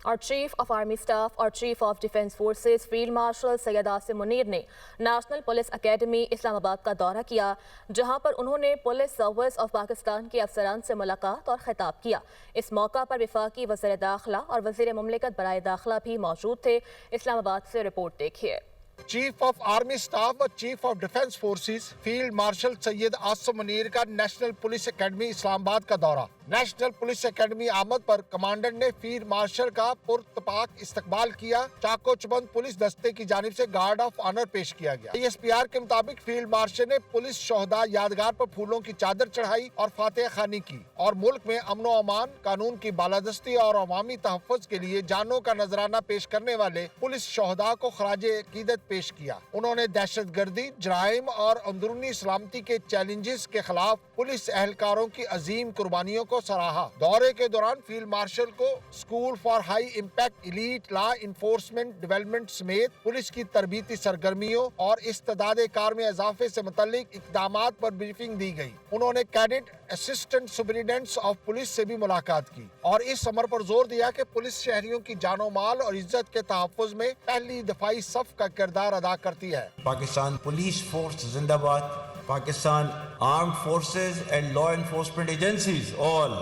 اور chief of army staff اور chief of defence forces field marshal Syed Asim Munir نے national police academy اسلام آباد کا دورہ کیا، جہاں پر انہوں نے پولیس سروس آف پاکستان کے افسران سے ملاقات اور خطاب کیا۔ اس موقع پر وفاقی وزیر داخلہ اور وزیر مملکت برائے داخلہ بھی موجود تھے۔ اسلام آباد سے رپورٹ دیکھیے۔ چیف آف آرمی سٹاف اور chief of defence forces field marshal Syed Asim Munir کا نیشنل پولیس اکیڈمی اسلام آباد کا دورہ۔ نیشنل پولیس اکیڈمی آمد پر کمانڈنٹ نے فیلڈ مارشل کا پرتپاک استقبال کیا۔ چاکو چبند پولیس دستے کی جانب سے گارڈ آف آنر پیش کیا گیا۔ ISPR کے مطابق فیلڈ مارشل نے پولیس شہداء یادگار پر پھولوں کی چادر چڑھائی اور فاتحہ خوانی کی اور ملک میں امن و امان، قانون کی بالادستی اور عوامی تحفظ کے لیے جانوں کا نذرانہ پیش کرنے والے پولیس شہداء کو خراج عقیدت پیش کیا۔ انہوں نے دہشت گردی، جرائم اور اندرونی سلامتی کے چیلنجز کے خلاف پولیس اہلکاروں کی عظیم قربانیوں کو سراہا۔ دورے کے دوران فیلڈ مارشل کو school for high impact elite law enforcement development سمیت پولیس کی تربیتی سرگرمیوں اور استعداد کار میں اضافے سے متعلق اقدامات پر بریفنگ دی گئی۔ انہوں نے کیڈٹ اسسٹنٹ سپرنٹینڈنٹس آف پولیس سے بھی ملاقات کی اور اس امر پر زور دیا کہ پولیس شہریوں کی جان و مال اور عزت کے تحفظ میں پہلی دفاعی صف کا کردار ادا کرتی ہے۔ پاکستان پولیس فورس زندہ باد، Pakistan armed forces and law enforcement agencies all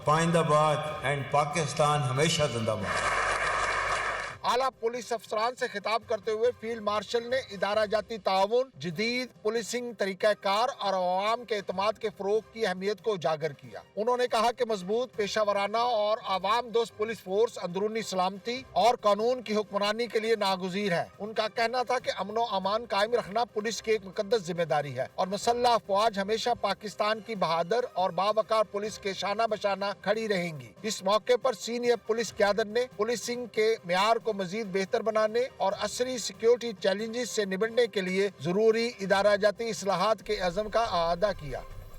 پائندہ باد اینڈ پاکستان ہمیشہ زندہ باد۔ اعلیٰ پولیس افسران سے خطاب کرتے ہوئے فیلڈ مارشل نے ادارہ جاتی تعاون، جدید پولیسنگ طریقہ کار اور عوام کے اعتماد کے فروغ کی اہمیت کو اجاگر کیا۔ انہوں نے کہا کہ مضبوط، پیشہ ورانہ اور عوام دوست پولیس فورس اندرونی سلامتی اور قانون کی حکمرانی کے لیے ناگزیر ہے۔ ان کا کہنا تھا کہ امن و امان قائم رکھنا پولیس کی ایک مقدس ذمہ داری ہے اور مسلح افواج ہمیشہ پاکستان کی بہادر اور باوقار پولیس کے شانہ بشانہ کھڑی رہیں گی۔ اس موقع پر سینئر پولیس قیادت نے پولیسنگ کے معیار کو مزید بہتر بنانے اور عصری سیکیورٹی چیلنجز سے نمٹنے کے لیے ضروری ادارہ جاتی اصلاحات کے عزم کا اعادہ کیا۔